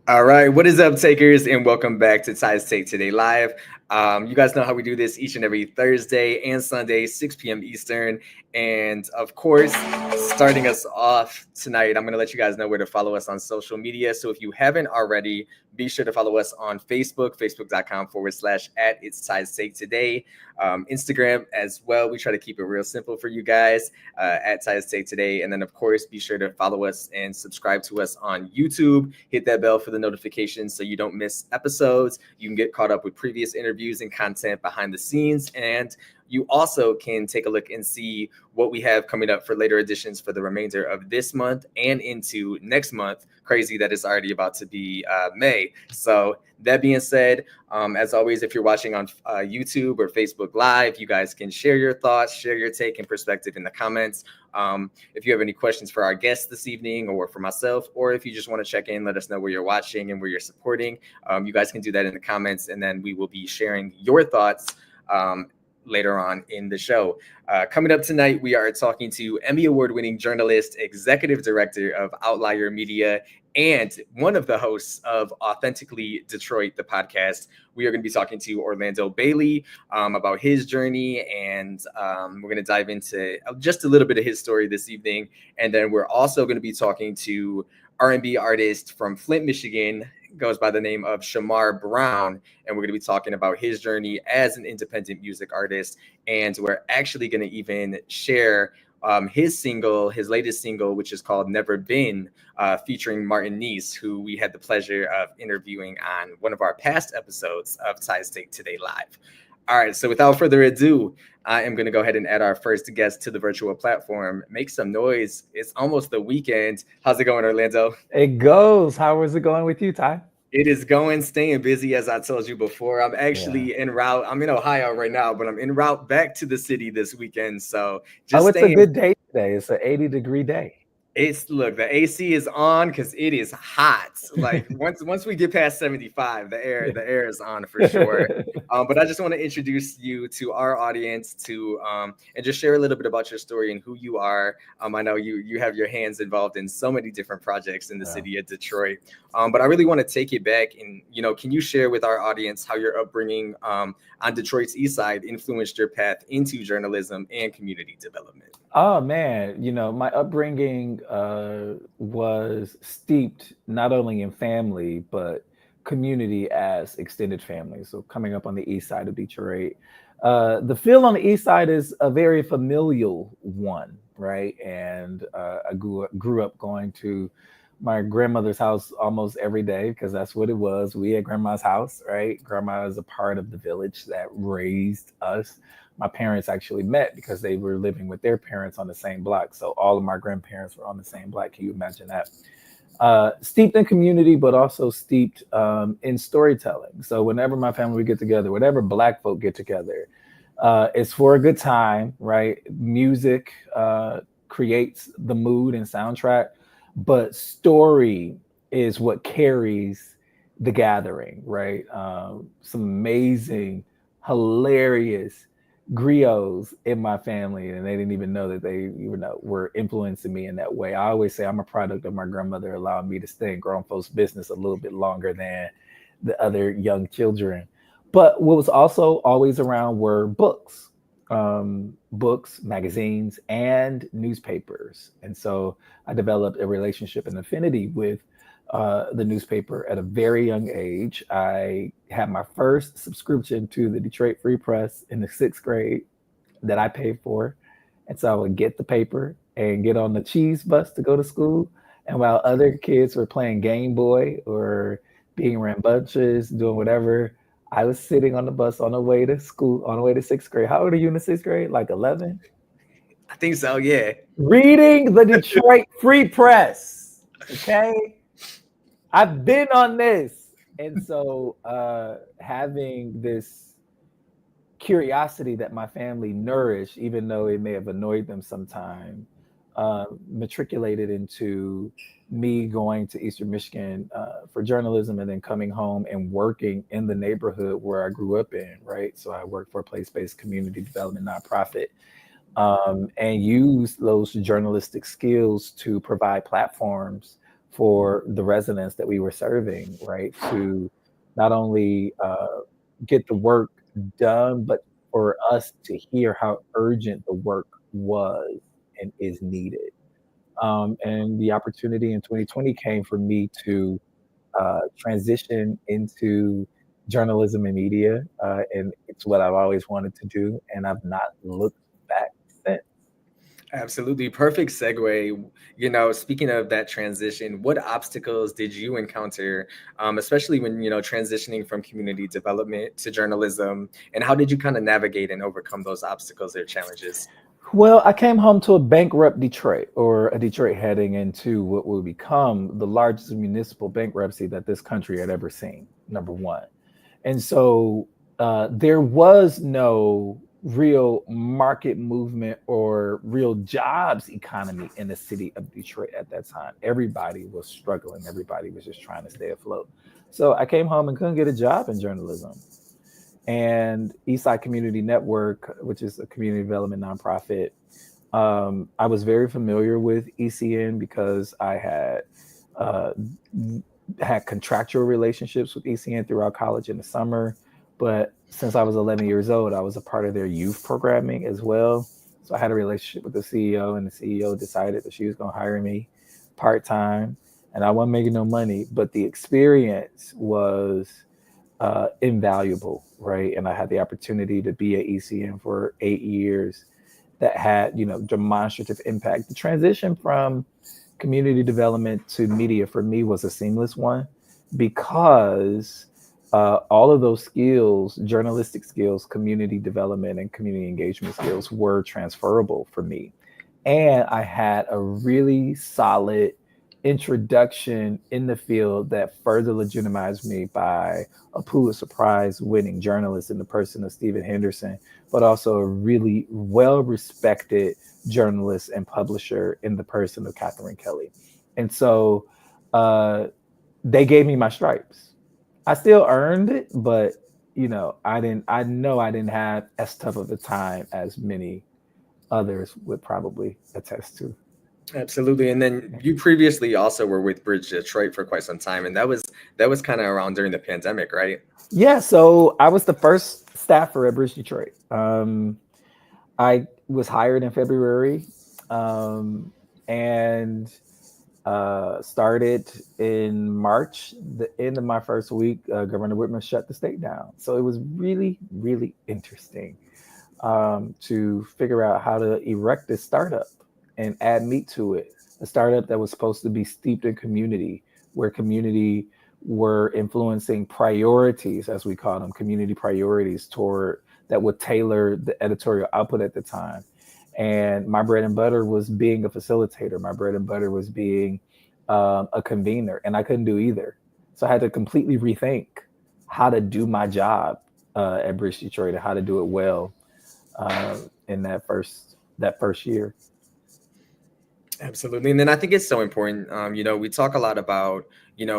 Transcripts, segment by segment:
All right, what is up, takers, and welcome back to Ty's Take Today Live. You guys know how we do this each and every Thursday and Sunday, 6 p.m. Eastern. And of course, starting us off tonight, I'm going to let you guys know where to follow us on social media. So if you haven't already, be sure to follow us on Facebook, facebook.com/at It's Ty's Take Today. Instagram as well. We try to keep it real simple for you guys at Ty's Take Today. And then, of course, be sure to follow us and subscribe to us on YouTube. Hit that bell for the notifications so you don't miss episodes. You can get caught up with previous interviews and content behind the scenes. And you also can take a look and see what we have coming up for later editions for the remainder of this month and into next month. Crazy that it's already about to be May. So that being said, as always, if you're watching on YouTube or Facebook Live, you guys can share your thoughts, share your take and perspective in the comments. If you have any questions for our guests this evening or for myself, or if you just want to check in, let us know where you're watching and where you're supporting. You guys can do that in the comments, and then we will be sharing your thoughts later on in the show. Coming up tonight, we are talking to Emmy Award-winning journalist, executive director of Outlier Media, and one of the hosts of Authentically Detroit, the podcast. We are going to be talking to Orlando Bailey about his journey, and we're going to dive into just a little bit of his story this evening. And then we're also going to be talking to R&B artist from Flint, Michigan, goes by the name of Shamar Brown, and we're going to be talking about his journey as an independent music artist. And we're actually going to even share his latest single, which is called Never Been, featuring Martin Neese, who we had the pleasure of interviewing on one of our past episodes of Ty's Take Today Live. All right, so without further ado, I am going to go ahead and add our first guest to the virtual platform. Make some noise. It's almost the weekend. How's it going, Orlando? It goes. How is it going with you, Ty? It is going, staying busy, as I told you before. I'm actually en route. I'm in Ohio right now, but I'm en route back to the city this weekend. So just It's a staying. good day today. It's an 80-degree day. Look, the AC is on because it is hot. Like once we get past 75, the air is on for sure. But I just want to introduce you to our audience and just share a little bit about your story and who you are. I know you have your hands involved in so many different projects in the city of Detroit. But I really want to take it back and can you share with our audience how your upbringing on Detroit's East Side influenced your path into journalism and community development? Oh man, my upbringing was steeped not only in family but community as extended family. So coming up on the east side of Detroit, the feel on the east side is a very familial one, right? And I grew up going to my grandmother's house almost every day because that's what it was. We at grandma's house, right? Grandma is a part of the village that raised us. My parents actually met because they were living with their parents on the same block. So all of my grandparents were on the same block. Can you imagine that? Steeped in community, but also steeped in storytelling. So whenever my family would get together, whenever Black folk get together, it's for a good time, right? Music creates the mood and soundtrack, but story is what carries the gathering, right? Some amazing, hilarious griots in my family, and they didn't even know that they were influencing me in that way. I always say I'm a product of my grandmother allowing me to stay in grown folks' business a little bit longer than the other young children. But what was also always around were books, magazines, and newspapers. And so I developed a relationship and affinity with the newspaper at a very young age. I had my first subscription to the Detroit Free Press in the 6th grade that I paid for. And so I would get the paper and get on the cheese bus to go to school. And while other kids were playing Game Boy or being rambunctious, doing whatever, I was sitting on the bus on the way to school, on the way to 6th grade. How old are you in the 6th grade? Like 11? I think so, yeah. Reading the Detroit Free Press. Okay? I've been on this. And so having this curiosity that my family nourished, even though it may have annoyed them sometime, matriculated into me going to Eastern Michigan for journalism and then coming home and working in the neighborhood where I grew up in, right? So I worked for a place-based community development nonprofit and use those journalistic skills to provide platforms for the residents that we were serving, right? To not only get the work done, but for us to hear how urgent the work was and is needed. And the opportunity in 2020 came for me to transition into journalism and media, and it's what I've always wanted to do, and I've not looked back since. Absolutely. Perfect segue. You know, speaking of that transition, what obstacles did you encounter, especially when, transitioning from community development to journalism? And how did you kind of navigate and overcome those obstacles or challenges? Well, I came home to a bankrupt Detroit, or a Detroit heading into what will become the largest municipal bankruptcy that this country had ever seen, number one. And so there was no real market movement or real jobs economy in the city of Detroit at that time. Everybody was struggling. Everybody was just trying to stay afloat. So I came home and couldn't get a job in journalism. And Eastside Community Network, which is a community development nonprofit, I was very familiar with ECN because I uh, had contractual relationships with ECN throughout college in the summer. But since I was 11 years old, I was a part of their youth programming as well. So I had a relationship with the CEO, and the CEO decided that she was going to hire me part time. And I wasn't making no money, but the experience was invaluable, right? And I had the opportunity to be at ECN for 8 years that had, demonstrative impact. The transition from community development to media for me was a seamless one because all of those skills, journalistic skills, community development, and community engagement skills were transferable for me. And I had a really solid introduction in the field that further legitimized me by a Pulitzer Prize winning journalist in the person of Stephen Henderson, but also a really well respected journalist and publisher in the person of Catherine Kelly. And so uh, they gave me my stripes. I still earned it, but I know I didn't have as tough of a time as many others would probably attest to. Absolutely. And then you previously also were with Bridge Detroit for quite some time, and that was kind of around during the pandemic, right? Yeah, so I was the first staffer at Bridge Detroit. I was hired in February, um, and started in March. The end of my first week, Governor Whitman shut the state down. So it was really, really interesting to figure out how to erect this startup and add meat to it. A startup that was supposed to be steeped in community, where community were influencing priorities, as we call them, community priorities toward that would tailor the editorial output at the time. And my bread and butter was being a facilitator. My bread and butter was being a convener, and I couldn't do either. So I had to completely rethink how to do my job at Bridge Detroit and how to do it well in that first year. Absolutely. And then I think it's so important. We talk a lot about,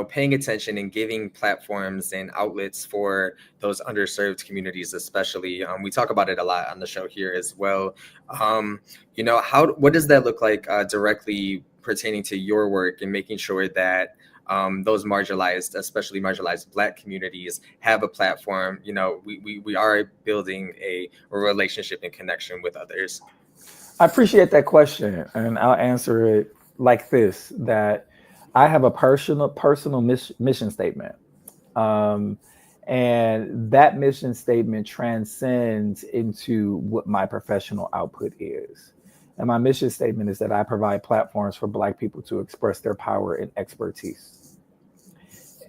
paying attention and giving platforms and outlets for those underserved communities, especially. We talk about it a lot on the show here as well. What does that look like directly pertaining to your work and making sure that those marginalized, especially marginalized Black communities, have a platform? We are building a relationship and connection with others. I appreciate that question, and I'll answer it like this: that I have a personal mission statement, um, and that mission statement transcends into what my professional output is. And my mission statement is that I provide platforms for Black people to express their power and expertise.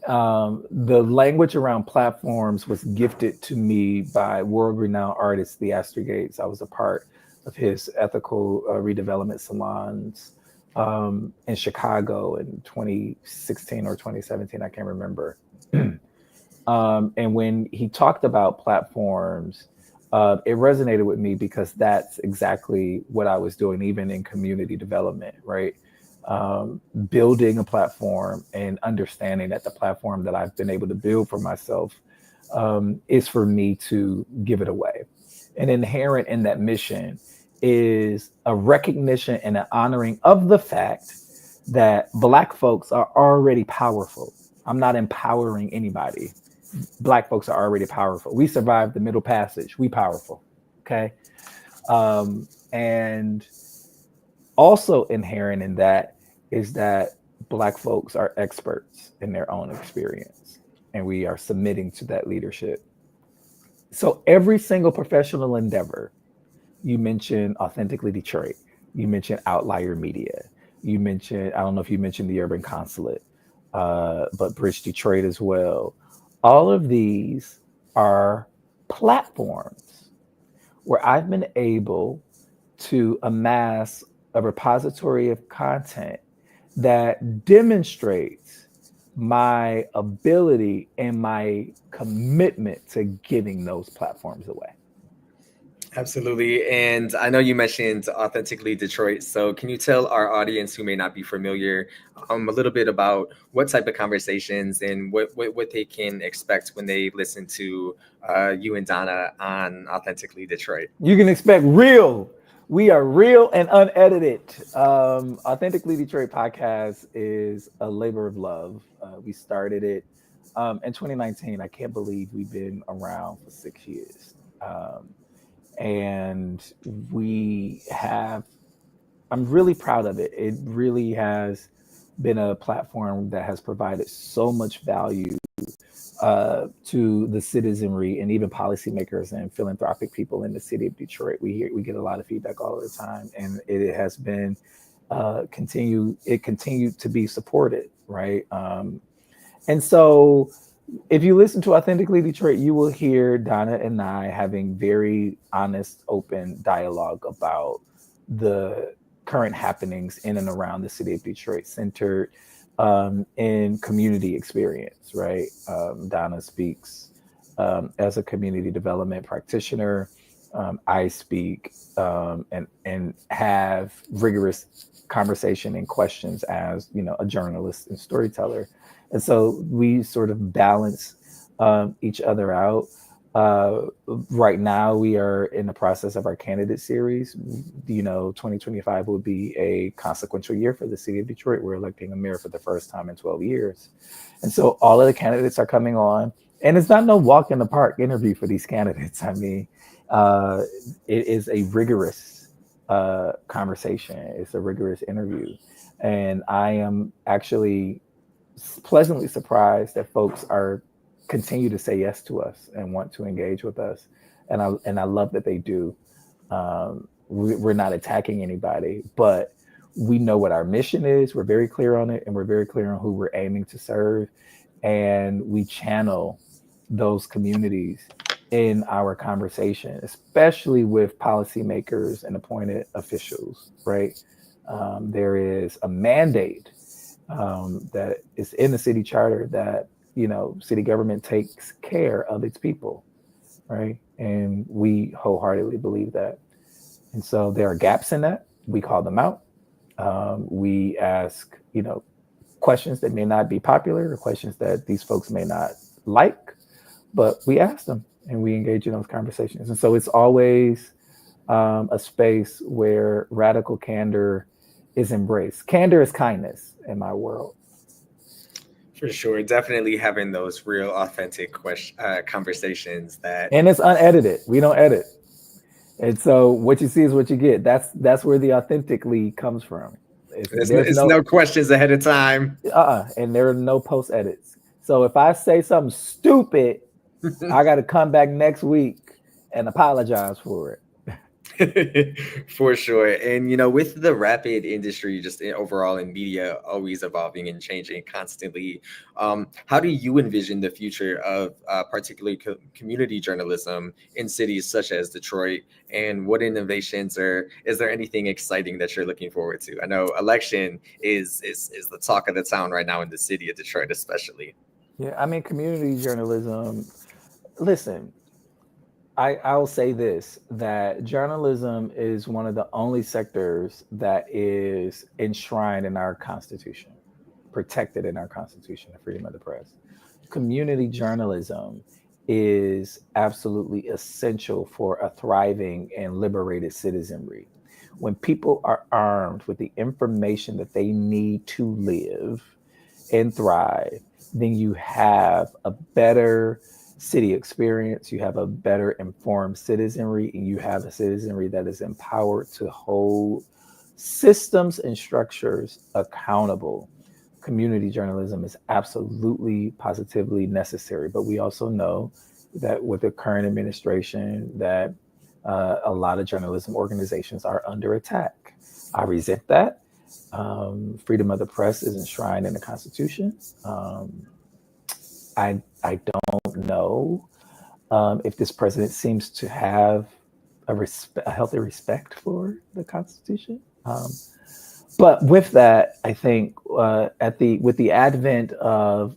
The language around platforms was gifted to me by world-renowned artist Theaster Gates. I was a part of his ethical redevelopment salons in Chicago in 2016 or 2017, I can't remember. And when he talked about platforms, it resonated with me because that's exactly what I was doing, even in community development, right? Building a platform and understanding that the platform that I've been able to build for myself is for me to give it away. And inherent in that mission is a recognition and an honoring of the fact that Black folks are already powerful. I'm not empowering anybody. Black folks are already powerful. We survived the Middle Passage. We powerful. Okay. And also inherent in that is that Black folks are experts in their own experience, and we are submitting to that leadership. So every single professional endeavor, you mentioned Authentically Detroit, you mentioned Outlier Media, you mentioned, I don't know if you mentioned the Urban Consulate, but Bridge Detroit as well. All of these are platforms where I've been able to amass a repository of content that demonstrates my ability and my commitment to giving those platforms away. Absolutely. And I know you mentioned Authentically Detroit. So, can you tell our audience who may not be familiar a little bit about what type of conversations and what they can expect when they listen to you and Donna on Authentically Detroit? You can expect real. We are real and unedited. Authentically Detroit podcast is a labor of love. We started it in 2019. I can't believe we've been around for 6 years. And we have, I'm really proud of it. It really has been a platform that has provided so much value to the citizenry and even policymakers and philanthropic people in the city of Detroit. We get a lot of feedback all the time, and it has been continued to be supported, right? And so if you listen to Authentically Detroit, you will hear Donna and I having very honest, open dialogue about the current happenings in and around the city of Detroit, centered in community experience, right? Donna speaks as a community development practitioner. I speak and have rigorous conversation and questions as, you know, a journalist and storyteller. And so we sort of balance each other out. Right now, we are in the process of our candidate series. You know, 2025 will be a consequential year for the city of Detroit. We're electing a mayor for the first time in 12 years. And so all of the candidates are coming on. And it's not no walk in the park interview for these candidates. I mean, uh, it is a rigorous conversation, it's a rigorous interview. And I am actually pleasantly surprised that folks are continue to say yes to us and want to engage with us, and I love that they do. We're not attacking anybody, but we know what our mission is. We're very clear on it, and we're very clear on who we're aiming to serve, and we channel those communities in our conversation, especially with policymakers and appointed officials. Right? There is a mandate that is in the city charter that, you know, city government takes care of its people, right? And we wholeheartedly believe that. And so there are gaps in that. We call them out. We ask, you know, questions that may not be popular or questions that these folks may not like, but we ask them and we engage in those conversations. And so it's always a space where radical candor is embraced. Candor is kindness in my world. For sure, definitely having those real, authentic conversations that. And it's unedited. We don't edit. And so what you see is what you get. That's where the authentically comes from. There's It's no no questions ahead of time. and there are no post edits. So if I say something stupid, I got to come back next week and apologize for it. For sure. And, you know, with the rapid industry, just overall in media, always evolving and changing constantly, how do you envision the future of particularly community journalism in cities such as Detroit? And what innovations, or is there anything exciting that you're looking forward to? I know election is the talk of the town right now in the city of Detroit, especially. Yeah, I mean, community journalism. Listen, I'll say this, that journalism is one of the only sectors that is enshrined in our Constitution, protected in our Constitution, the freedom of the press. Community journalism is absolutely essential for a thriving and liberated citizenry. When people are armed with the information that they need to live and thrive, then you have a better city experience, you have a better informed citizenry, and you have a citizenry that is empowered to hold systems and structures accountable. Community journalism is absolutely positively necessary, but we also know that with the current administration that a lot of journalism organizations are under attack. I resent that. Freedom of the press is enshrined in the Constitution. I don't know if this president seems to have a healthy respect for the Constitution. But with that, I think with the advent of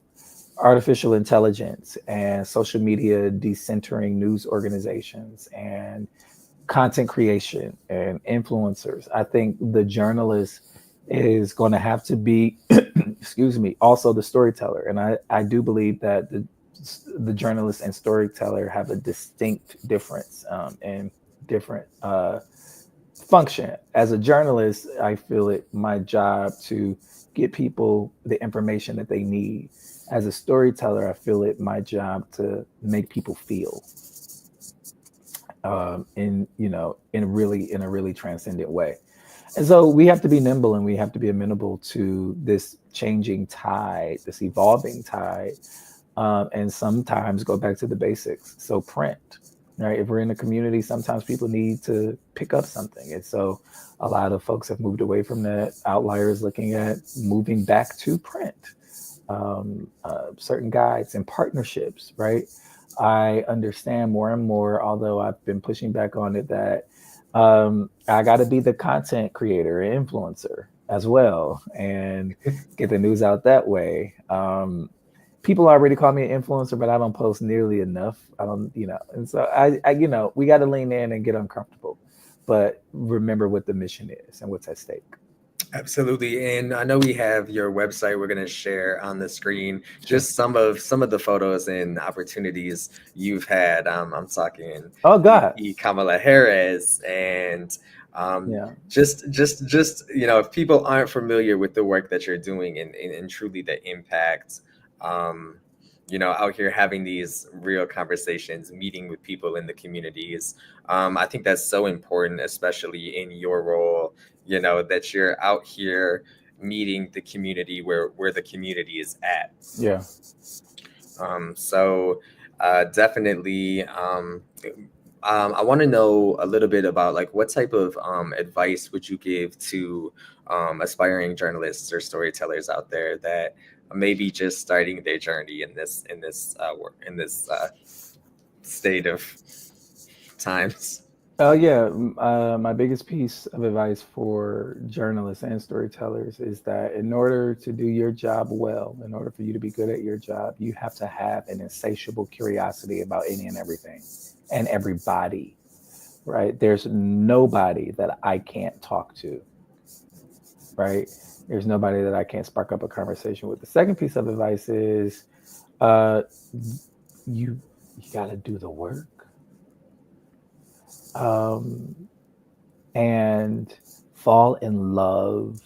artificial intelligence and social media decentering news organizations and content creation and influencers, I think the journalist is going to have to be, excuse me, also the storyteller. And I do believe that the journalist and storyteller have a distinct difference and different function. As a journalist, I feel it my job to get people the information that they need. As a storyteller, I feel it my job to make people feel in a really transcendent way. And so we have to be nimble and we have to be amenable to this changing tide, this evolving tide, and sometimes go back to the basics. So print, right? If we're in a community, sometimes people need to pick up something. And so a lot of folks have moved away from that. Outliers looking at moving back to print, certain guides and partnerships, right? I understand more and more, although I've been pushing back on it, that I got to be the content creator and influencer as well and get the news out that way. People already call me an influencer, but I don't post nearly enough. I don't, and so we got to lean in and get uncomfortable, but remember what the mission is and what's at stake. Absolutely. And I know we have your website we're going to share on the screen, just some of the photos and opportunities you've had. I'm talking Oh God. Kamala Harris and Yeah. just if people aren't familiar with the work that you're doing and truly the impact, out here having these real conversations, meeting with people in the communities. I think that's so important, especially in your role, that you're out here meeting the community where the community is at. Yeah. So definitely, I want to know a little bit about like what type of advice would you give to aspiring journalists or storytellers out there that maybe just starting their journey in this work in this state of times. Oh yeah, my biggest piece of advice for journalists and storytellers is that in order to do your job well, in order for you to be good at your job, you have to have an insatiable curiosity about any and everything and everybody, right? There's nobody that I can't talk to, right? There's nobody that I can't spark up a conversation with. The second piece of advice is you got to do the work. And fall in love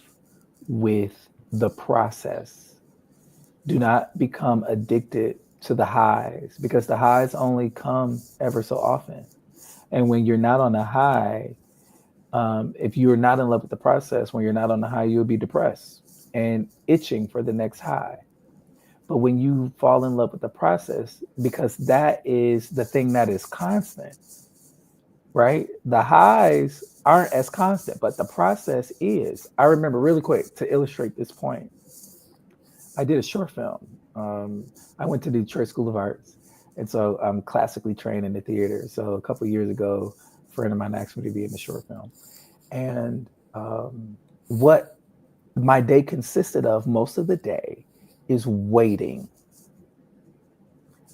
with the process. Do not become addicted to the highs because the highs only come ever so often. And when you're not on the high, if you're not in love with the process, when you're not on the high, you'll be depressed and itching for the next high. But when you fall in love with the process, because that is the thing that is constant, right? The highs aren't as constant, but the process is. I remember really quick to illustrate this point. I did a short film. I went to the Detroit School of Arts, and so I'm classically trained in the theater. So a couple of years ago, a friend of mine asked me to be in the short film. And what my day consisted of most of the day is waiting.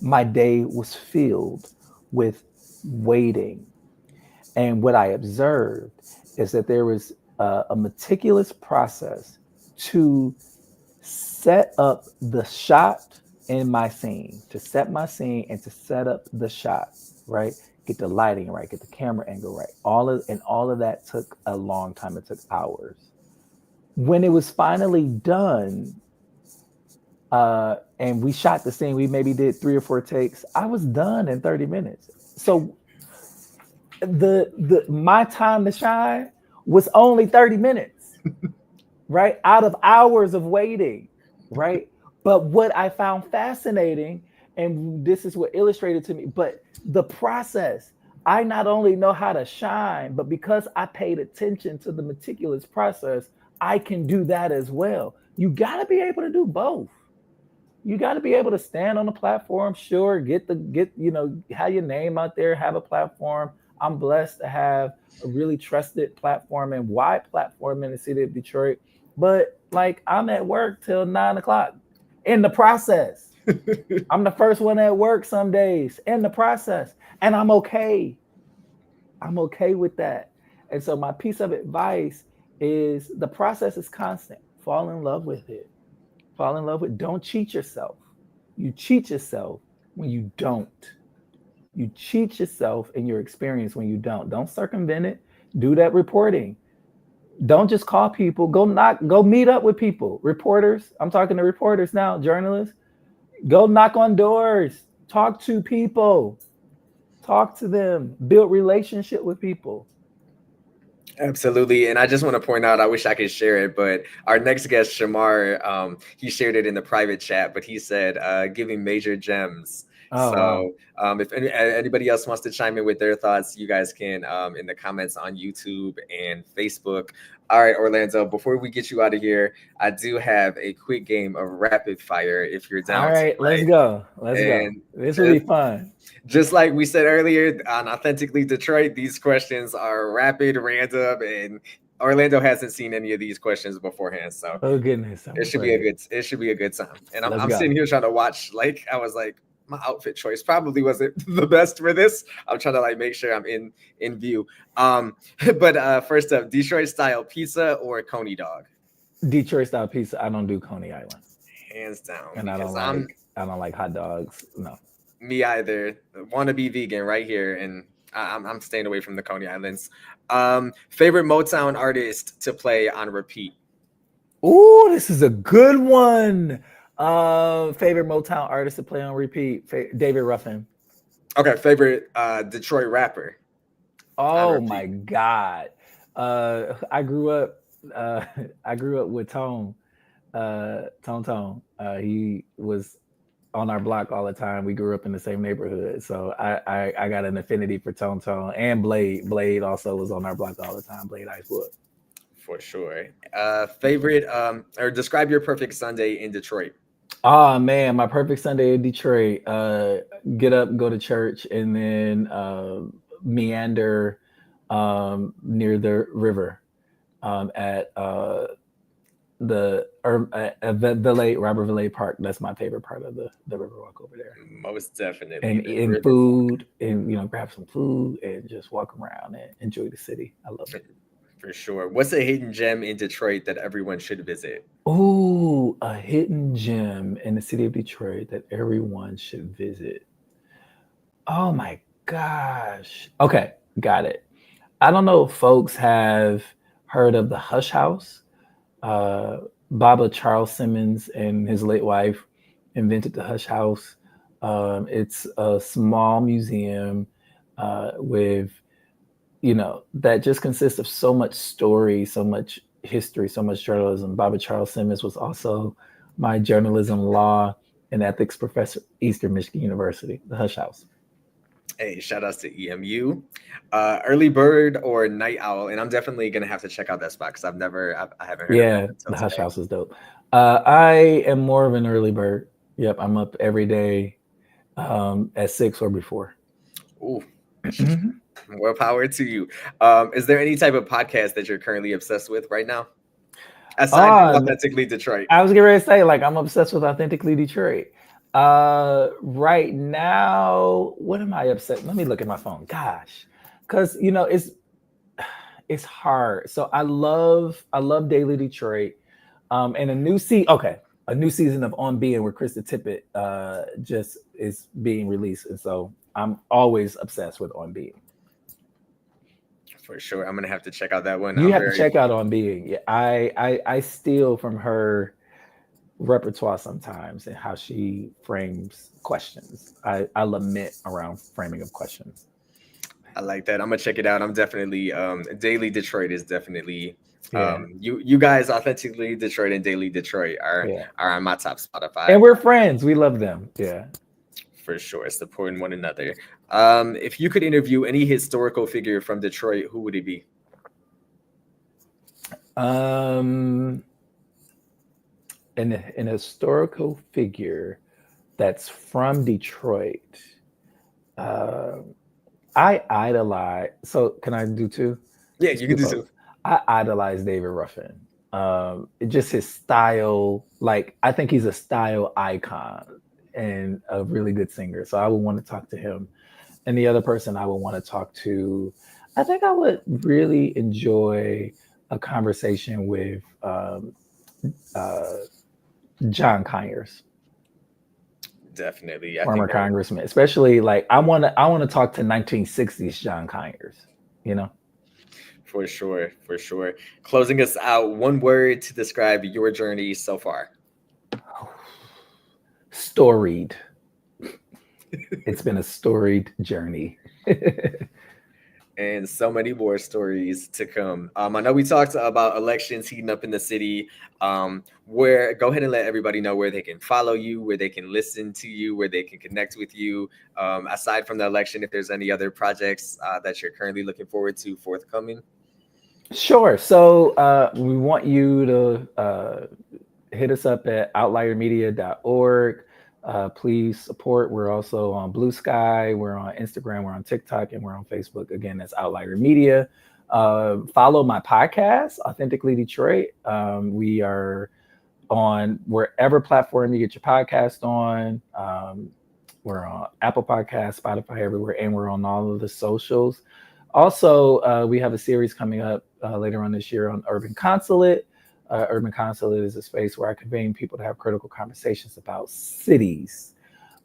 My day was filled with waiting. And what I observed is that there was a meticulous process to set up the shot in my scene, to set my scene and to set up the shot, right? get the lighting right, get the camera angle right. All of that took a long time. It took hours. When it was finally done, and we shot the scene, we maybe did 3 or 4 takes. I was done in 30 minutes. So the my time to shine was only 30 minutes, right? Out of hours of waiting, right? But what I found fascinating, and this is what illustrated to me, but the process, I not only know how to shine, but because I paid attention to the meticulous process, I can do that as well. You got to be able to do both. You got to be able to stand on the platform, sure, have your name out there, have a platform. I'm blessed to have a really trusted platform and wide platform in the city of Detroit. But like, I'm at work till 9 o'clock in the process. I'm the first one at work some days in the process, and I'm okay. I'm okay with that. And so my piece of advice is the process is constant. Fall in love with it. Fall in love with. Don't cheat yourself. You cheat yourself when you don't. You cheat yourself in your experience when you don't. Don't circumvent it. Do that reporting. Don't just call people. Go meet up with people. Reporters. I'm talking to reporters now, journalists. Go knock on doors. Talk to people. Talk to them. Build relationship with people. Absolutely. And I just want to point out, I wish I could share it, but our next guest, Shamar, he shared it in the private chat, but he said, giving major gems. Oh, So wow. if anybody else wants to chime in with their thoughts, you guys can in the comments on YouTube and Facebook. All right, Orlando, before we get you out of here, I do have a quick game of rapid fire if you're All down to right, let's play. go. Let's go. And This will be fun. just like we said earlier on Authentically Detroit, these questions are rapid, random, and Orlando hasn't seen any of these questions beforehand, so Oh goodness, I'm it should be a afraid. good time. And I'm, Let's I'm sitting go. here trying to watch. Like I was like, my outfit choice probably wasn't the best for this. I'm trying to like make sure I'm in view. But first up, Detroit style pizza or Coney dog? Detroit style pizza. I don't do Coney Island, Hands down, and because I don't like hot dogs. No. me either. Want to be vegan right here, and I'm staying away from the Coney Islands. Favorite Motown artist to play on repeat? Ooh, this is a good one. Favorite Motown artist to play on repeat? David Ruffin. Okay, favorite Detroit rapper on Oh my repeat? God. I grew up. Uh, I grew up with Tone. Tone. He was on our block all the time. We grew up in the same neighborhood, so I got an affinity for Tone and Blade. Blade also was on our block all the time. Blade Icewood. For sure. Favorite or describe your perfect Sunday in Detroit. Oh man, my perfect Sunday in Detroit. Get up, go to church, and then meander near the river at Valet, Robert Valet Park. That's my favorite part of the river walk over there. Most definitely And the in river. food, and grab some food and just walk around and enjoy the city. I love it. For sure. What's a hidden gem in Detroit that everyone should visit? Ooh, a hidden gem in the city of Detroit that everyone should visit. Oh my gosh. Okay, got it. I don't know if folks have heard of the Hush House. Uh, Baba Charles Simmons and his late wife invented the Hush House. It's a small museum with, that just consists of so much story, so much history, so much journalism. Baba Charles Simmons was also my journalism, law, and ethics professor at Eastern Michigan University, the Hush House. Hey, shout outs to EMU. Early bird or night owl? And I'm definitely gonna have to check out that spot because I haven't heard of that Yeah, until the Hush today. House is dope. I am more of an early bird. Yep, I'm up every day at 6 or before. Ooh, Mhm. more power to you. Is there any type of podcast that you're currently obsessed with right now? Aside from Oh, Authentically Detroit. I was getting ready to say, like, I'm obsessed with Authentically Detroit. Right now, what am I upset? Let me look at my phone. Gosh, because it's hard. So I love Daily Detroit. And a new season of On Being with Krista Tippett just is being released, and so I'm always obsessed with On Being. For sure. I'm gonna have to check out that one. You I'm have to very check out On Being. Yeah, I steal from her repertoire sometimes and how she frames questions. I lament around framing of questions. I like that. I'm gonna check it out. I'm definitely Daily Detroit is definitely Yeah, you guys Authentically Detroit and Daily Detroit yeah. are on my top Spotify And we're friends. We love them. Yeah. for sure, supporting one another. If you could interview any historical figure from Detroit, who would it be? Um, an historical figure that's from Detroit. Uh, I idolize. So can I do two? Yeah, Just you can do do two. both. I idolize David Ruffin. Just his style. Like I think he's a style icon and a really good singer. So I would want to talk to him. And the other person I would want to talk to, I think I would really enjoy a conversation with uh, John Conyers, Definitely. I former think congressman. Especially like I want to talk to 1960s John Conyers. You know, for sure, for sure. Closing us out, one word to describe your journey so far. storied. It's been a storied journey. And so many more stories to come. I know we talked about elections heating up in the city. Where go ahead and let everybody know where they can follow you, where they can listen to you, where they can connect with you. Aside from the election, if there's any other projects that you're currently looking forward to forthcoming. Sure. So we want you to hit us up at outliermedia.org. Please support. We're also on Blue Sky. We're on Instagram. We're on TikTok, and we're on Facebook. Again, that's Outlier Media. Follow my podcast, Authentically Detroit. We are on wherever platform you get your podcast on. We're on Apple Podcasts, Spotify, everywhere, and we're on all of the socials. Also, we have a series coming up later on this year on Urban Consulate. Urban Consulate is a space where I convene people to have critical conversations about cities.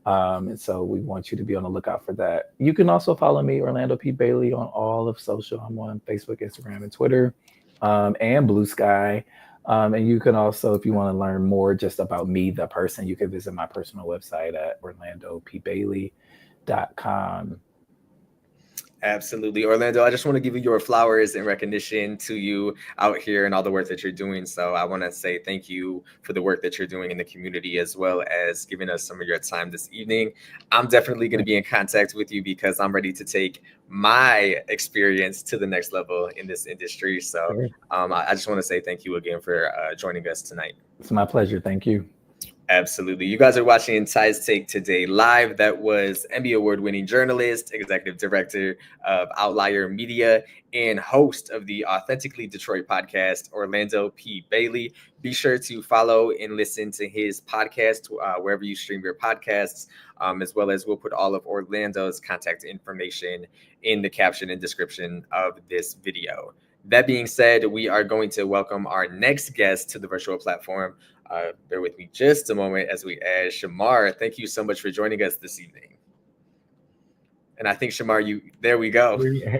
And so we want you to be on the lookout for that. You can also follow me, Orlando P. Bailey, on all of social. I'm on Facebook, Instagram, and Twitter, and Blue Sky. And you can also, if you want to learn more just about me, the person, you can visit my personal website at orlandopbailey.com. Absolutely. Orlando, I just want to give you your flowers in recognition to you out here and all the work that you're doing. So I want to say thank you for the work that you're doing in the community, as well as giving us some of your time this evening. I'm definitely going to be in contact with you because I'm ready to take my experience to the next level in this industry. So I just want to say thank you again for joining us tonight. It's my pleasure. Thank you. Absolutely. You guys are watching Ty's Take Today live. That was Emmy Award-winning journalist, executive director of Outlier Media, and host of the Authentically Detroit podcast, Orlando P. Bailey. Be sure to follow and listen to his podcast wherever you stream your podcasts, as well as we'll put all of Orlando's contact information in the caption and description of this video. That being said, we are going to welcome our next guest to the virtual platform. Bear with me just a moment as we add Shamar. Thank you so much for joining us this evening. And I think Shamar, there we go.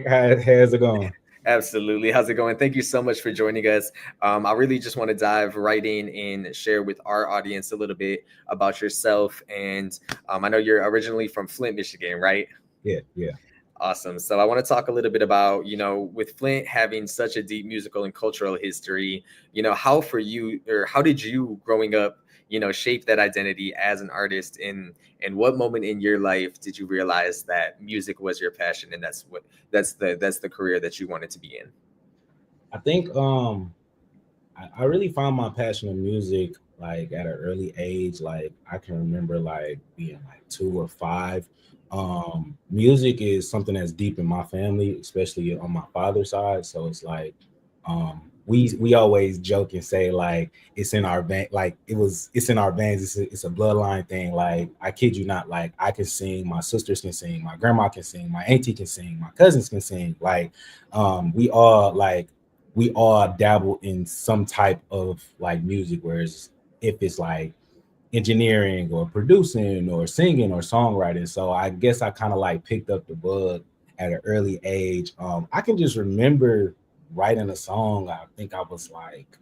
How's it going? Absolutely. How's it going? Thank you so much for joining us. I really just want to dive right in and share with our audience a little bit about yourself. And I know you're originally from Flint, Michigan, right? Yeah. Awesome. So I want to talk a little bit about, with Flint having such a deep musical and cultural history, how did you growing up, shape that identity as an artist, and what moment in your life did you realize that music was your passion and that's the career that you wanted to be in? I think I really found my passion in music like at an early age. Like I can remember like being like 2 or 5. Music is something that's deep in my family, especially on my father's side. So it's like we always joke and say like it's in our vein, like it's in our veins. It's a bloodline thing. Like I kid you not, like I can sing, my sisters can sing, my grandma can sing, my auntie can sing, my cousins can sing. Like we all dabble in some type of like music, whereas if it's like engineering or producing or singing or songwriting. So I guess I kind of like picked up the bug at an early age. I can just remember writing a song. I think I was like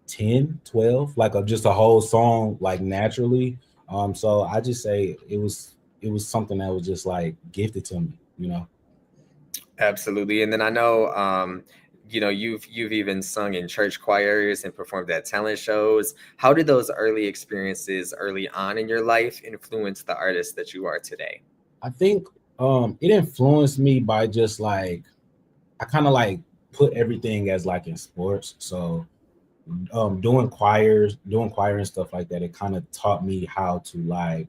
10, 12, like just a whole song, like naturally. So I just say it was something that was just like gifted to me, you know. Absolutely. And then I know, you've even sung in church choirs and performed at talent shows. How did those early experiences early on in your life influence the artist that you are today? I think it influenced me by just like I kind of like put everything as like in sports. So doing choir and stuff like that, it kind of taught me how to like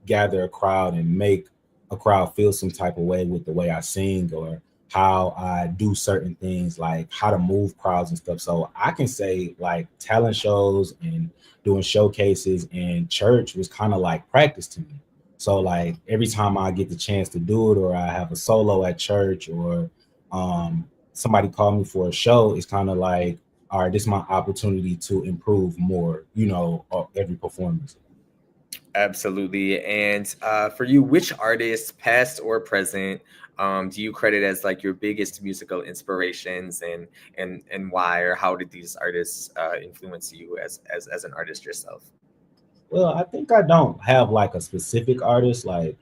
gather a crowd and make a crowd feel some type of way with the way I sing or how I do certain things, like how to move crowds and stuff. So I can say like talent shows and doing showcases in church was kind of like practice to me. So like every time I get the chance to do it, or I have a solo at church, or somebody called me for a show, it's kind of like, all right, this is my opportunity to improve more, every performance. Absolutely. And for you, which artists, past or present, do you credit as like your biggest musical inspirations, and why, or how did these artists influence you as an artist yourself? Well, I think I don't have like a specific artist. Like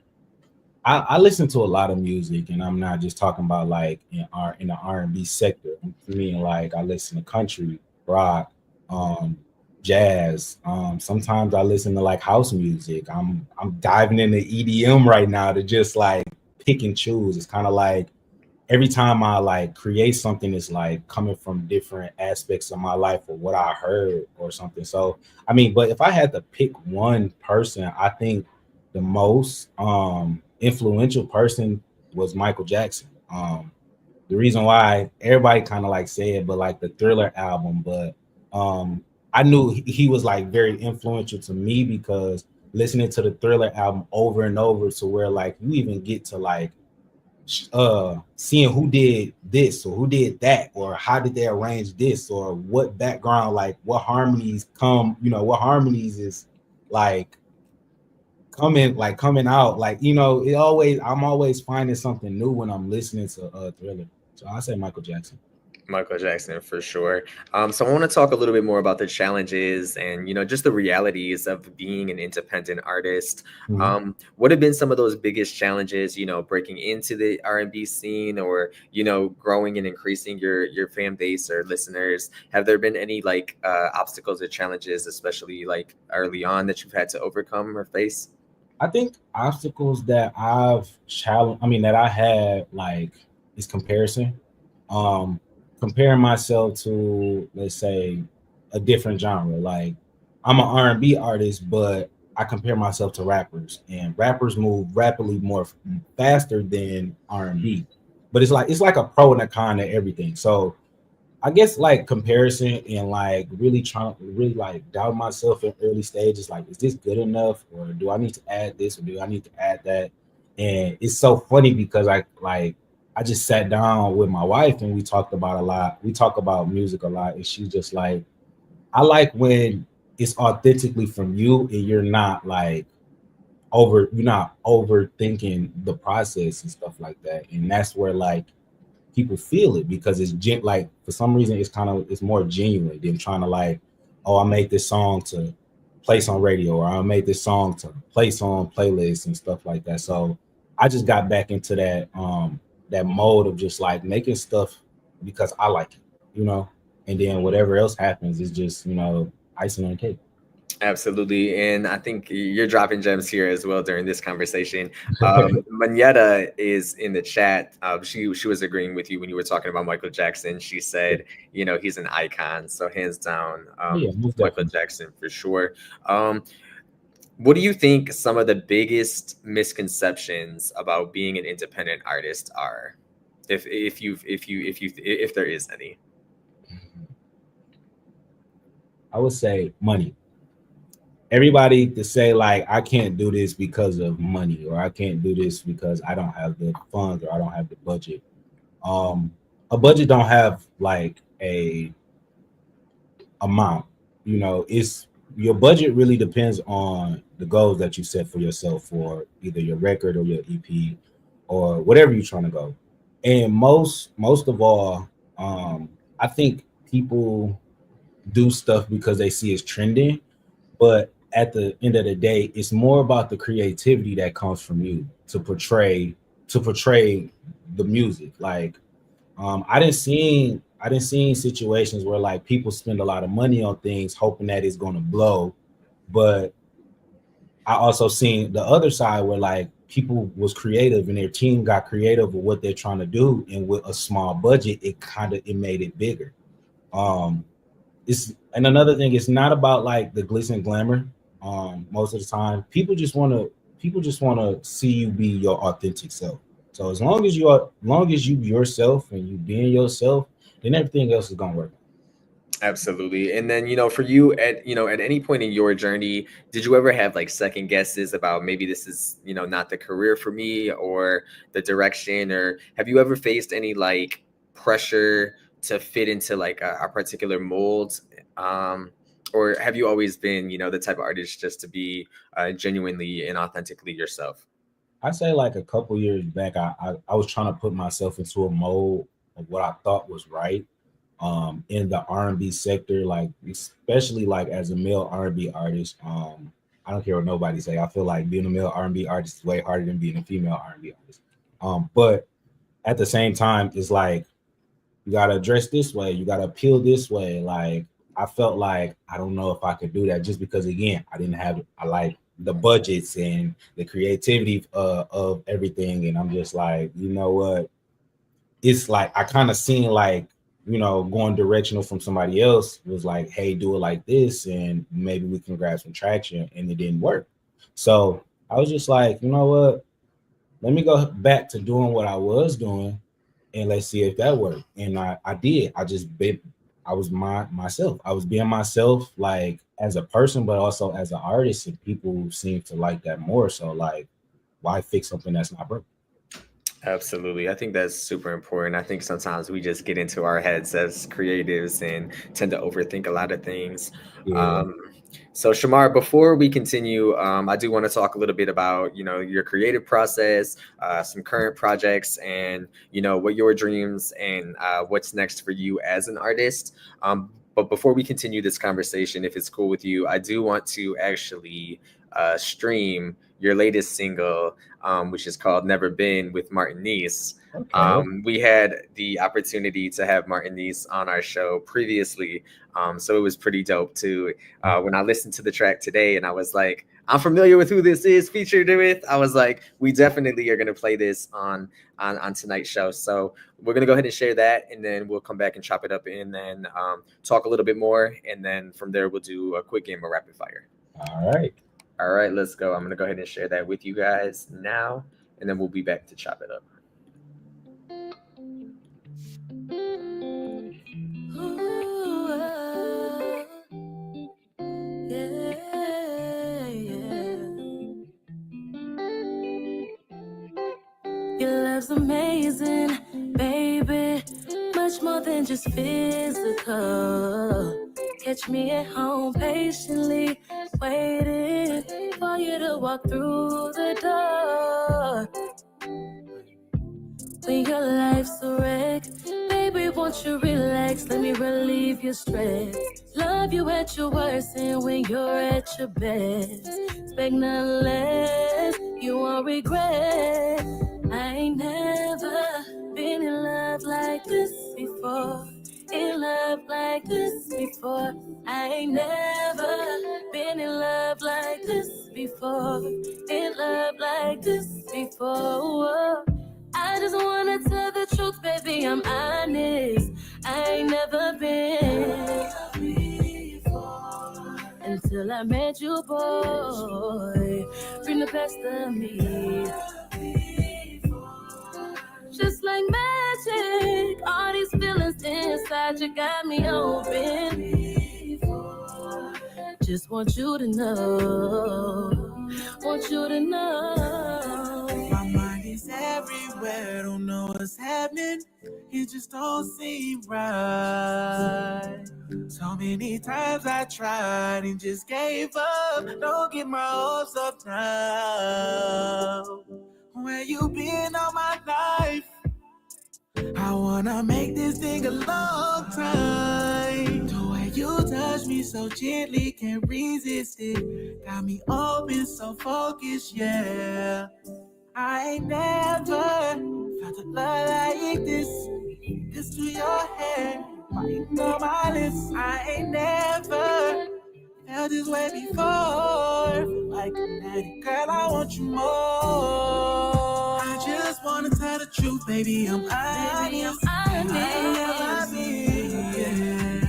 I listen to a lot of music, and I'm not just talking about like in the R&B sector. I mean, like I listen to country, rock, um, jazz. Sometimes I listen to like house music. I'm diving into EDM right now to just like pick and choose. It's kind of like every time I like create something, it's like coming from different aspects of my life or what I heard or something. So I mean, but if I had to pick one person, I think the most influential person was Michael Jackson. The reason why everybody kind of like said, but like the Thriller album, but um I knew he was like very influential to me because listening to the Thriller album over and over, to where like you even get to like seeing who did this or who did that, or how did they arrange this, or what background, like what harmonies is like coming out, like I'm always finding something new when I'm listening to Thriller. So I say Michael Jackson. Michael Jackson for sure. So I want to talk a little bit more about the challenges and just the realities of being an independent artist. Mhm. What have been some of those biggest challenges? Breaking into the R&B scene, or growing and increasing your fan base or listeners. Have there been any like obstacles or challenges, especially like early on, that you've had to overcome or face? I think obstacles that that I had, like, is comparison. Um, Comparing myself to, let's say, a different genre. Like, I'm an R&B artist, but I compare myself to rappers, and rappers move rapidly more faster than R&B. But it's like a pro and a con to everything. So I guess like comparison and like really trying to really like doubt myself in early stages. Like, is this good enough, or do I need to add this, or do I need to add that? And it's so funny because I just sat down with my wife and we talked about a lot. We talk about music a lot, and she's just like, I like when it's authentically from you and you're not overthinking the process and stuff like that. And that's where like people feel it, because like for some reason it's more genuine than trying to like, oh, I made this song to place on radio, or I made this song to place on playlists and stuff like that. So I just got back into that mode of just like making stuff because I like it. And then whatever else happens is just icing on the cake. Absolutely. And I think you're dropping gems here as well during this conversation. Manetta is in the chat. She was agreeing with you when you were talking about Michael Jackson. She said, he's an icon. So hands down, Yeah, most Michael definitely. Jackson for sure. What do you think some of the biggest misconceptions about being an independent artist are? If there is any. I would say money. Everybody to say like, I can't do this because of money, or I can't do this because I don't have the funds, or I don't have the budget. um a budget don't have like a amount. It's your budget really depends on the goals that you set for yourself for either your record or your EP or whatever you're trying to go. And most of all, I think people do stuff because they see it's trending, but at the end of the day, it's more about the creativity that comes from you to portray the music. Like I didn't see situations where like people spend a lot of money on things hoping that it's gonna blow, but I also seen the other side where like people was creative and their team got creative with what they're trying to do, and with a small budget, it made it bigger. Um, it's and another thing, it's not about like the glitz and glamour. Most of the time, people just want to see you be your authentic self. So as long as you yourself and you being yourself, then everything else is gonna work. Absolutely. And then, for you at any point in your journey, did you ever have like second guesses about maybe this is, not the career for me or the direction, or have you ever faced any like pressure to fit into like a particular mold? Or have you always been, the type of artist just to be genuinely and authentically yourself? I say like a couple years back, I was trying to put myself into a mold of what I thought was right in the R&B sector, like especially like as a male R&B artist. I don't care what nobody say. I feel like being a male R&B artist is way harder than being a female R&B artist. But at the same time, it's like you gotta dress this way, you gotta appeal this way. Like I felt like I don't know if I could do that just because again I didn't have I like the budgets and the creativity of everything, and I'm just like, you know what? It's like I kind of seen like going directional from somebody else was like, hey, do it like this, and maybe we can grab some traction, and it didn't work. So I was just like, you know what? Let me go back to doing what I was doing and let's see if that worked. And I did. I was myself. I was being myself, like as a person, but also as an artist, and people seem to like that more. So like, why fix something that's not broken? Absolutely. I think that's super important. I think sometimes we just get into our heads as creatives and tend to overthink a lot of things. Yeah. Um, so Shamar, before we continue, I do want to talk a little bit about, your creative process, some current projects, and, what your dreams and what's next for you as an artist. But before we continue this conversation, if it's cool with you, I do want to actually stream your latest single, which is called Never Been with Martin Nice. Okay. We had the opportunity to have Martin Nice on our show previously. So it was pretty dope too. When I listened to the track today and I was like, I'm familiar with who this is featured with, I was like, we definitely are going to play this on tonight's show. So we're going to go ahead and share that, and then we'll come back and chop it up and then talk a little bit more. And then from there, we'll do a quick game of rapid fire. All right. All right, let's go. I'm going to go ahead and share that with you guys now, and then we'll be back to chop it up. Your love's amazing, baby. Much more than just physical. Catch me at home patiently, waiting for you to walk through the door. When your life's a wreck, baby, won't you relax? Let me relieve your stress. Love you at your worst and when you're at your best. Expect nothing less, you won't regret. I ain't never been in love like this before. In love like this before. I ain't never been in love like this before. In love like this before. I just wanna tell the truth, baby, I'm honest. I ain't never been until I met you, boy. Bring the best of me. Just like magic, all these feelings inside you got me open. Just want you to know, want you to know. My mind is everywhere, don't know what's happening. It just don't seem right. So many times I tried and just gave up. Don't get my hopes up now. Where you been all my life? I wanna make this thing a long time. The way you touch me so gently, can't resist it. Got me open, so focused, yeah. I ain't never felt a love like this. This to your hair, biting on my lips. I ain't never felt this way before. Feel like an addict, girl, I want you more. I just wanna tell the truth, baby, I'm honest. I never been, yeah.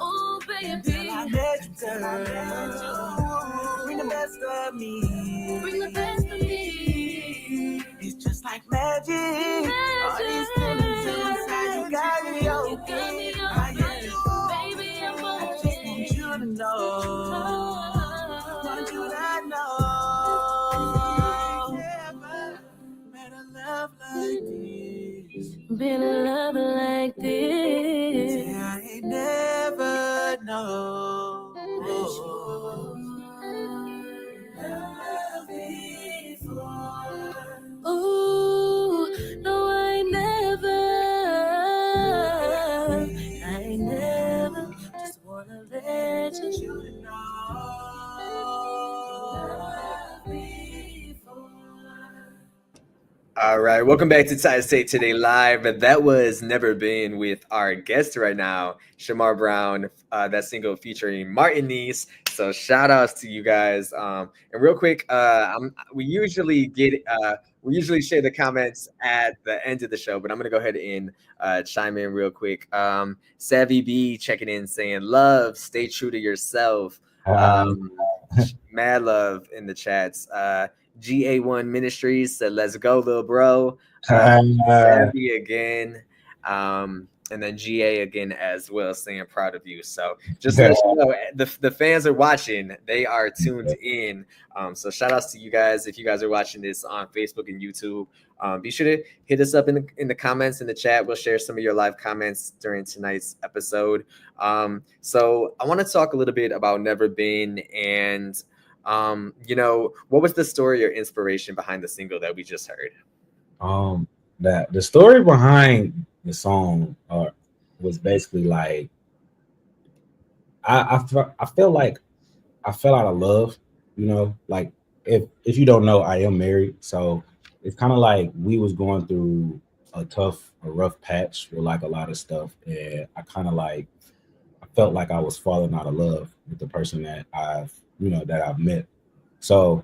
Oh, baby. Until I met you, girl. Bring the best of me. Bring the best of me. It's just like magic. All these feelings inside, you got me open. I get you, Baby, I'm I just want you to know. Want you to know. Never met a love like this. been in love like this. Yeah, I ain't never know. Love before. Ooh, no, I ain't never just wanna let you All right, welcome back to Tides Take Today Live. That was Never Been with our guest right now, Shamar Brown. That single featuring Martiniece. So shout outs to you guys. And real quick, we usually share the comments at the end of the show, but I'm gonna go ahead and chime in real quick. Savvy B checking in saying, "Love, stay true to yourself." Mad love in the chats. GA1 Ministries said, "Let's go, little bro." Savvy again. And then GA again as well, saying proud of you. So just to let you know, the fans are watching. They are tuned in. So shout outs to you guys. If you guys are watching this on Facebook and YouTube, be sure to hit us up in the comments in the chat. We'll share some of your live comments during tonight's episode. So I want to talk a little bit about Never Been and what was the story or inspiration behind the single that we just heard? That the story behind the song was basically like I felt like I fell out of love, like if you don't know, I am married, so it's kind of like we was going through a rough patch with like a lot of stuff, and I felt like I was falling out of love with the person that I've met. So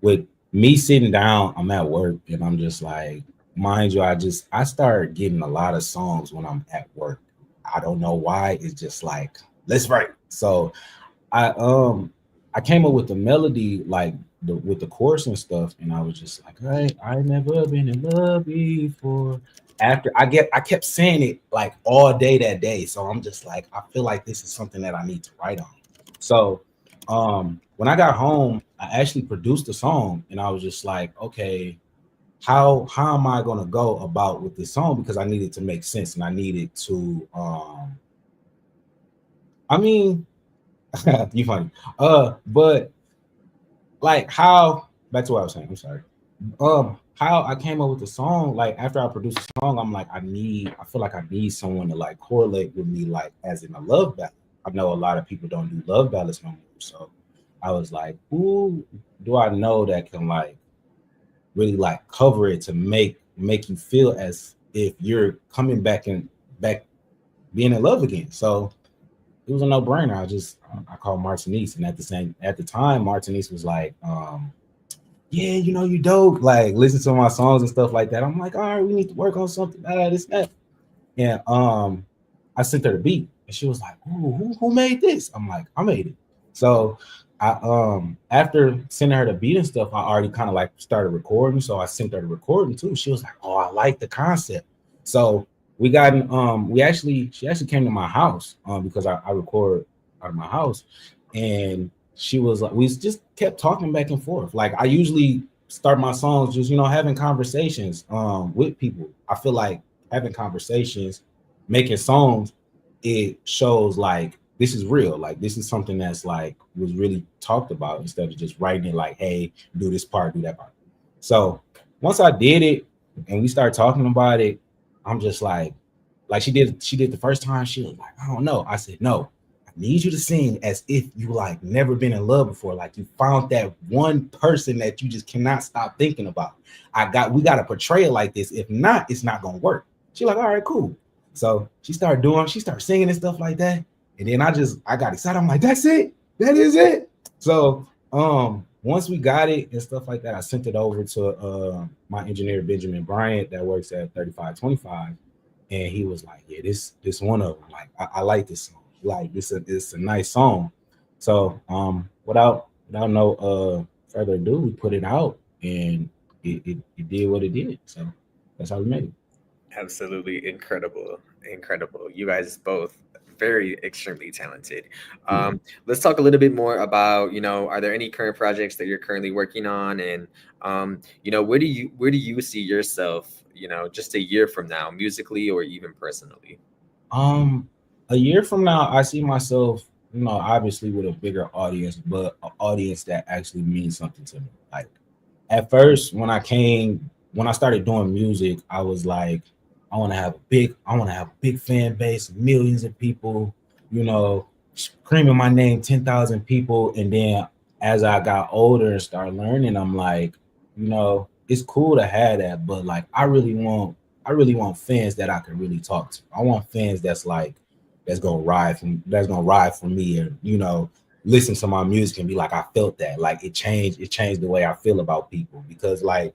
with me sitting down, I'm at work and I'm just like, mind you, I started getting a lot of songs when I'm at work. I don't know why. It's just like, let's write. So I came up with the melody with the chorus and stuff, and I was just like, hey, I never been in love before. After I kept saying it like all day that day. So I'm just like, I feel like this is something that I need to write on. So when I got home, I actually produced the song, and I was just like, okay, how am I gonna go about with this song? Because I needed to make sense, and I needed to you funny. But like back to what I was saying, I'm sorry. How I came up with the song, like after I produced the song, I'm like, I feel like I need someone to like correlate with me, like as in a love ballad. I know a lot of people don't do love ballads no more. So I was like, who do I know that can like really like cover it to make you feel as if you're coming back being in love again? So it was a no-brainer. I called Martiniece, and at the time, Martiniece was like, yeah, you dope. Like, listen to my songs and stuff like that. I'm like, all right, we need to work on something. This, that. And I sent her the beat, and she was like, ooh, who made this? I'm like, I made it. So I after sending her the beat and stuff, I already kind of like started recording. So I sent her the recording too. She was like, oh, I like the concept. So she actually came to my house because I record out of my house, and she was like, we just kept talking back and forth. Like I usually start my songs just having conversations with people. I feel like having conversations, making songs, it shows like this is real. Like this is something that's like was really talked about instead of just writing it like, hey, do this part, do that part. So once I did it and we started talking about it, I'm just like she did the first time. She was like, I don't know. I said, no, I need you to sing as if you like never been in love before. Like you found that one person that you just cannot stop thinking about. We got to portray it like this. If not, it's not gonna work. She's like, all right, cool. So she started singing and stuff like that. And then I got excited. I'm like, that's it. That is it. So once we got it and stuff like that, I sent it over to my engineer, Benjamin Bryant, that works at 3525. And he was like, yeah, this one of them. Like, I like this song. Like, it's a nice song. So without no further ado, we put it out and it did what it did. So that's how we made it. Absolutely incredible. You guys both very extremely talented. Let's talk a little bit more about, are there any current projects that you're currently working on, and where do you see yourself, just a year from now, musically or even personally? A year from now, I see myself, obviously with a bigger audience, but an audience that actually means something to me. Like at first, when I started doing music, I was like, I want to have a big fan base, millions of people, screaming my name, 10,000 people. And then as I got older and started learning, I'm like, it's cool to have that, but like, I really want fans that I can really talk to. I want fans that's gonna ride for me, and listen to my music and be like, I felt that. Like it changed the way I feel about people. Because like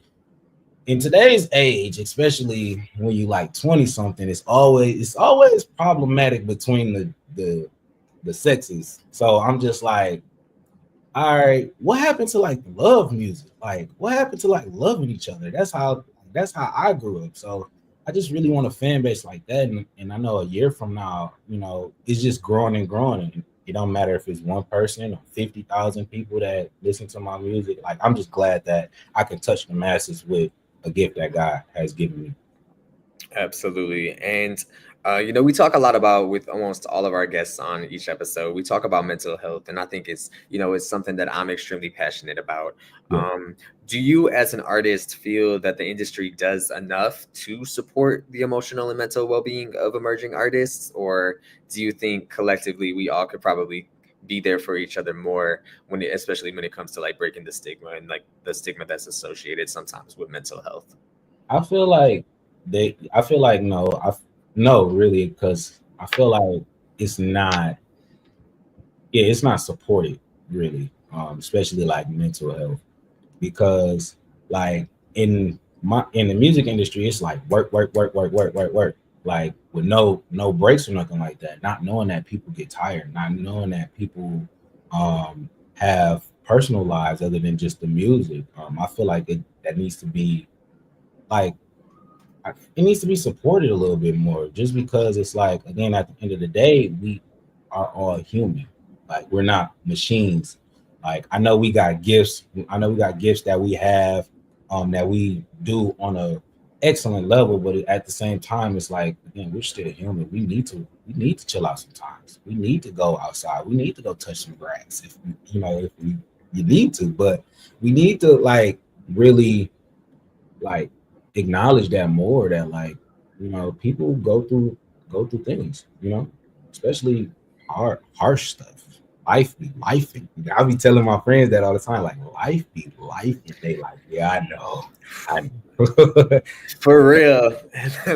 in today's age, especially when you like 20 something, it's always problematic between the sexes. So I'm just like, all right, what happened to like love music? Like what happened to like loving each other? That's how I grew up. So I just really want a fan base like that. And I know a year from now, it's just growing and growing. And it don't matter if it's one person or 50,000 people that listen to my music. Like I'm just glad that I can touch the masses with a gift that God has given me. Absolutely. And we talk a lot about, with almost all of our guests on each episode, we talk about mental health, and I think it's something that I'm extremely passionate about. Yeah. Do you as an artist feel that the industry does enough to support the emotional and mental well-being of emerging artists, or do you think collectively we all could probably be there for each other more, especially when it comes to like breaking the stigma and like the stigma that's associated sometimes with mental health? I feel like no, really, because I feel like it's not supported really, especially like mental health, because like in the music industry, it's like work, like with no breaks or nothing like that. Not knowing that people get tired, not knowing that people have personal lives other than just the music. I feel like that needs to be like, it needs to be supported a little bit more, just because it's like, again, at the end of the day, we are all human. Like we're not machines. Like I know we got gifts that we have that we do on a excellent level, but at the same time, it's like, again, we're still human. We need to chill out sometimes. We need to go outside. We need to go touch some grass if you need to, but we need to like really like acknowledge that more, that like, people go through things, especially harsh stuff. Life be lifing. I'll be telling my friends that all the time, like life be life. They like, yeah, I know. For real.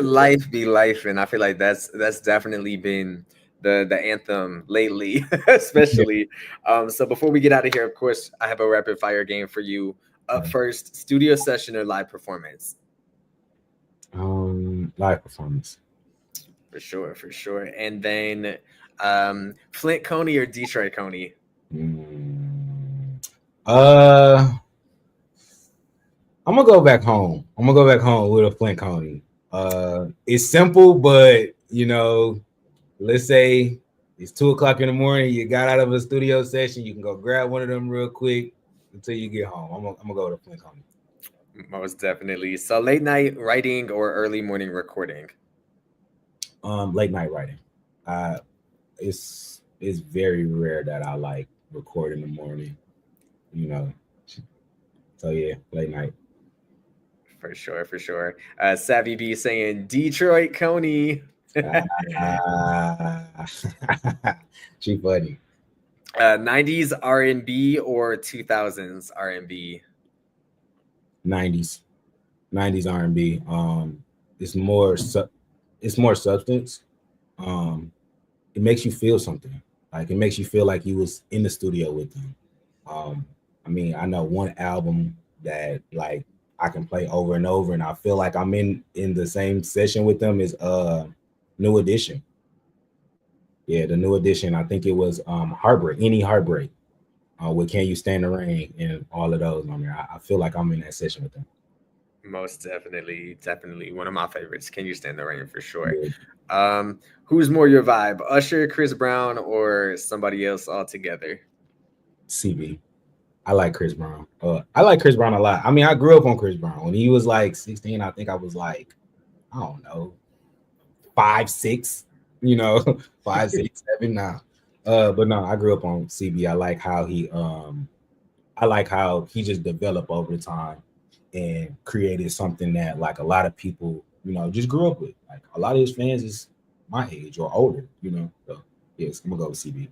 Life be life. And I feel like that's definitely been the anthem lately, especially. So before we get out of here, of course, I have a rapid fire game for you. Up first, studio session or live performance? Live performance. For sure. And then Flint Coney or Detroit Coney? I'm gonna go back home. With a Flint Coney. It's simple, but let's say it's 2:00 in the morning, you got out of a studio session, you can go grab one of them real quick until you get home. I'm gonna go with a Flint Coney. Most definitely. So late night writing or early morning recording? Late night writing. It's very rare that I like record in the morning, you know. So yeah, late night. For sure, for sure. Savvy B saying Detroit Coney. Ah, she funny. 90s R&B or 2000s R&B? 90s, 90s R&B. It's more it's more substance. Um, it makes you feel something. Like it makes you feel like you was in the studio with them. Um, I mean, I know one album that like I can play over and over, and I feel like I'm in the same session with them is New Edition. Yeah, the New Edition. I think it was Heartbreak, Any Heartbreak, with Can You Stand the Rain and all of those on there. I feel like I'm in that session with them. Most definitely, definitely one of my favorites. Can You Stand the Rain for sure. Yeah. Who's more your vibe, Usher, Chris Brown, or somebody else altogether? CB. I like Chris Brown. I like Chris Brown a lot. I mean, I grew up on Chris Brown. When he was like 16, I think I was like, I don't know, 5, 6, 5, 6, 7 now. But no, I grew up on CB. I like how he just developed over time and created something that like a lot of people, just grew up with. Like a lot of his fans is my age or older, So yes, I'm gonna go with CB.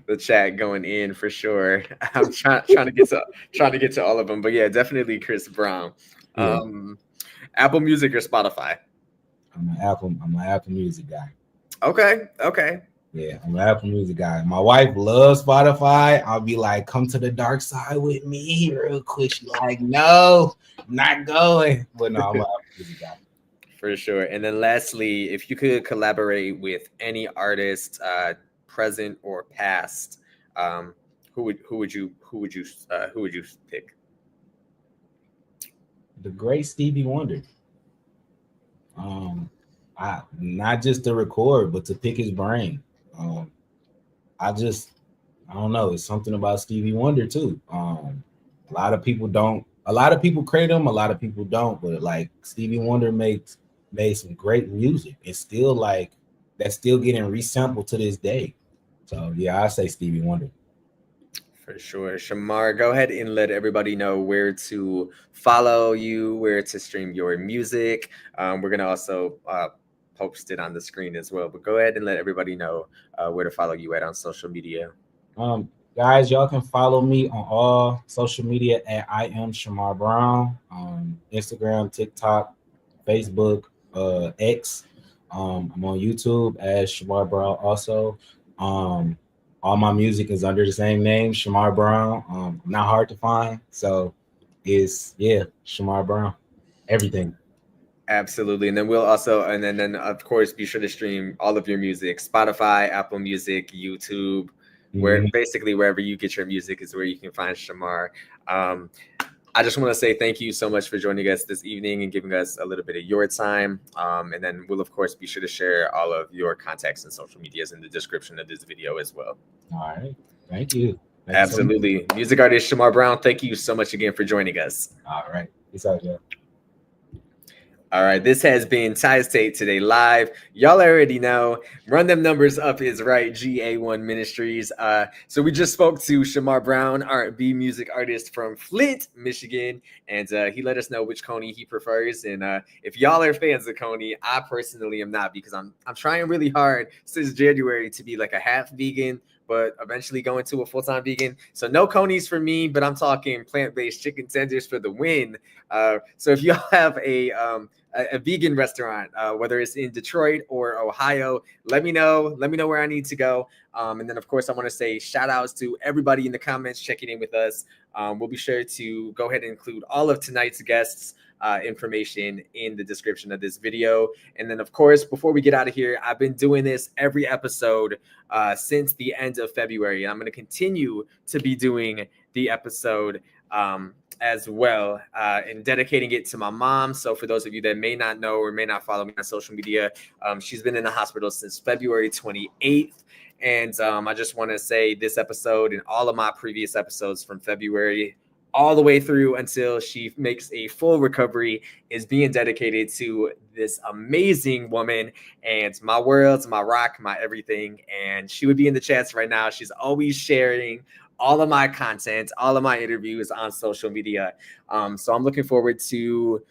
The chat going in for sure. I'm trying to get to all of them, but yeah, definitely Chris Brown. Yeah. Apple Music or Spotify? I'm an Apple Music guy. Okay. Yeah, I'm an Apple Music guy. My wife loves Spotify. I'll be like, come to the dark side with me real quick. She's like, no, I'm not going. But no, I'm an Apple Music guy. For sure. And then lastly, if you could collaborate with any artist, present or past, who would you pick? The great Stevie Wonder. Not just to record, but to pick his brain. I don't know. It's something about Stevie Wonder too. A lot of people create him, a lot of people don't. But like Stevie Wonder made some great music. It's still like that's still getting resampled to this day. So yeah, I say Stevie Wonder. For sure. Shamar, go ahead and let everybody know where to follow you, where to stream your music. We're gonna also post it on the screen as well. But go ahead and let everybody know where to follow you at on social media. Guys, y'all can follow me on all social media at I am Shamar Brown, Instagram, TikTok, Facebook, X. I'm on YouTube as Shamar Brown also. All my music is under the same name, Shamar Brown. Not hard to find. So it's Shamar Brown. Everything. Absolutely. And then then of course be sure to stream all of your music, Spotify, Apple Music, YouTube, where basically wherever you get your music is where you can find Shamar. I just want to say thank you so much for joining us this evening and giving us a little bit of your time. And then we'll, of course, be sure to share all of your contacts and social medias in the description of this video as well. All right. Thank you. Absolutely. Music artist Shamar Brown, thank you so much again for joining us. All right. Peace out, y'all. All right, this has been Ties State Today Live. Y'all already know, Run Them Numbers Up is right, GA1 Ministries. So we just spoke to Shamar Brown, R&B music artist from Flint, Michigan, and he let us know which Coney he prefers. And if y'all are fans of Coney, I personally am not, because I'm trying really hard since January to be like a half vegan, but eventually go into a full-time vegan. So no Coneys for me, but I'm talking plant-based chicken tenders for the win. So if y'all have a vegan restaurant, whether it's in Detroit or Ohio, let me know where I need to go. And then of course I want to say shout outs to everybody in the comments checking in with us. We'll be sure to go ahead and include all of tonight's guests information in the description of this video. And then of course, before we get out of here, I've been doing this every episode since the end of February. I'm going to continue to be doing the episode as well, and dedicating it to my mom. So for those of you that may not know or may not follow me on social media, she's been in the hospital since February 28th. And I just want to say this episode and all of my previous episodes from February all the way through until she makes a full recovery, is being dedicated to this amazing woman and my world, my rock, my everything. And she would be in the chats right now. She's always sharing all of my content, all of my interviews on social media. So I'm looking forward to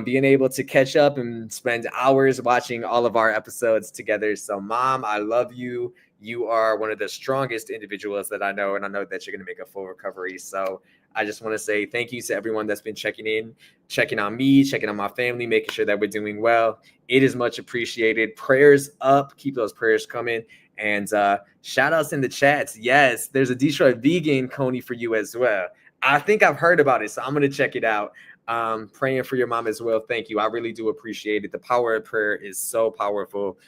being able to catch up and spend hours watching all of our episodes together. So Mom, I love you. You are one of the strongest individuals that I know, and I know that you're going to make a full recovery. So I just want to say thank you to everyone that's been checking in, checking on me, checking on my family, making sure that we're doing well. It is much appreciated. Prayers up. Keep those prayers coming. And shout outs in the chats. Yes, there's a Detroit vegan Coney for you as well. I think I've heard about it, so I'm going to check it out. Praying for your mom as well. Thank you. I really do appreciate it. The power of prayer is so powerful.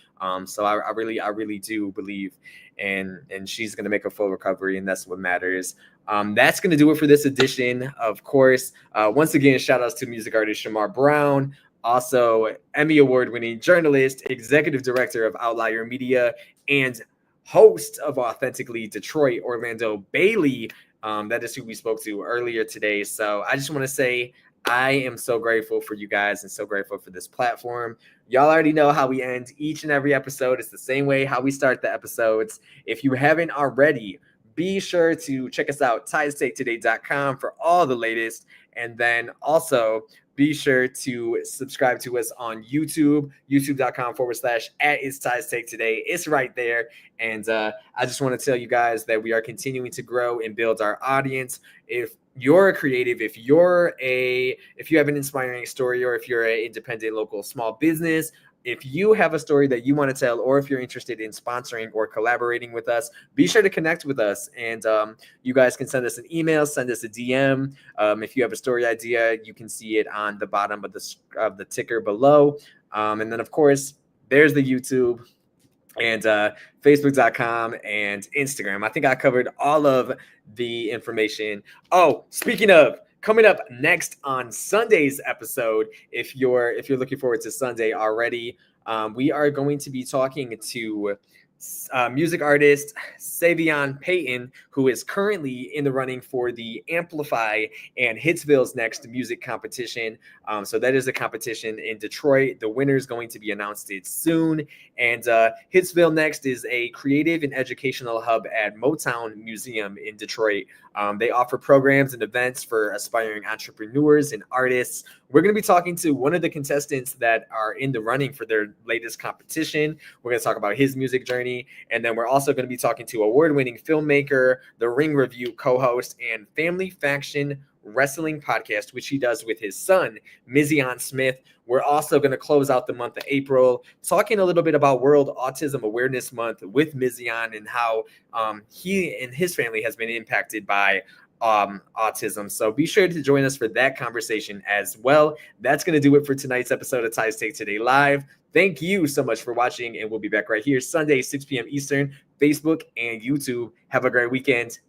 So I really do believe, and she's going to make a full recovery, and that's what matters. That's going to do it for this edition. Of course, once again, shout outs to music artist Shamar Brown, also Emmy award-winning journalist, executive director of Outlier Media, and host of Authentically Detroit, Orlando Bailey. That is who we spoke to earlier today. So I just want to say I am so grateful for you guys and so grateful for this platform. Y'all already know how we end each and every episode. It's the same way how we start the episodes. If you haven't already, be sure to check us out, TiesTakeToday.com, for all the latest. And then also be sure to subscribe to us on YouTube, youtube.com/@It'sTiesTakeToday. It's right there. And I just want to tell you guys that we are continuing to grow and build our audience. If you're a creative, if you have an inspiring story, or if you're an independent local small business, if you have a story that you want to tell, or if you're interested in sponsoring or collaborating with us, be sure to connect with us. And you guys can send us an email, send us a DM. If you have a story idea, you can see it on the bottom of the ticker below. And then, of course, there's the YouTube and Facebook.com and Instagram. I think I covered all of the information. Oh, speaking of, coming up next on Sunday's episode, if you're looking forward to Sunday already, we are going to be talking to music artist Savion Payton, who is currently in the running for the Amplify and Hitsville's Next music competition. So that is a competition in Detroit. The winner is going to be announced soon. And Hitsville Next is a creative and educational hub at Motown Museum in Detroit. They offer programs and events for aspiring entrepreneurs and artists. We're going to be talking to one of the contestants that are in the running for their latest competition. We're going to talk about his music journey. And then we're also going to be talking to award-winning filmmaker, The Ring Review co-host, and Family Faction Wrestling podcast, which he does with his son, Mizion Smith. We're also going to close out the month of April talking a little bit about World Autism Awareness Month with Mizion, and how he and his family has been impacted by autism. So be sure to join us for that conversation as well. That's going to do it for tonight's episode of Ties Take Today Live. Thank you so much for watching, and we'll be back right here Sunday, 6 p.m. Eastern, Facebook and YouTube. Have a great weekend.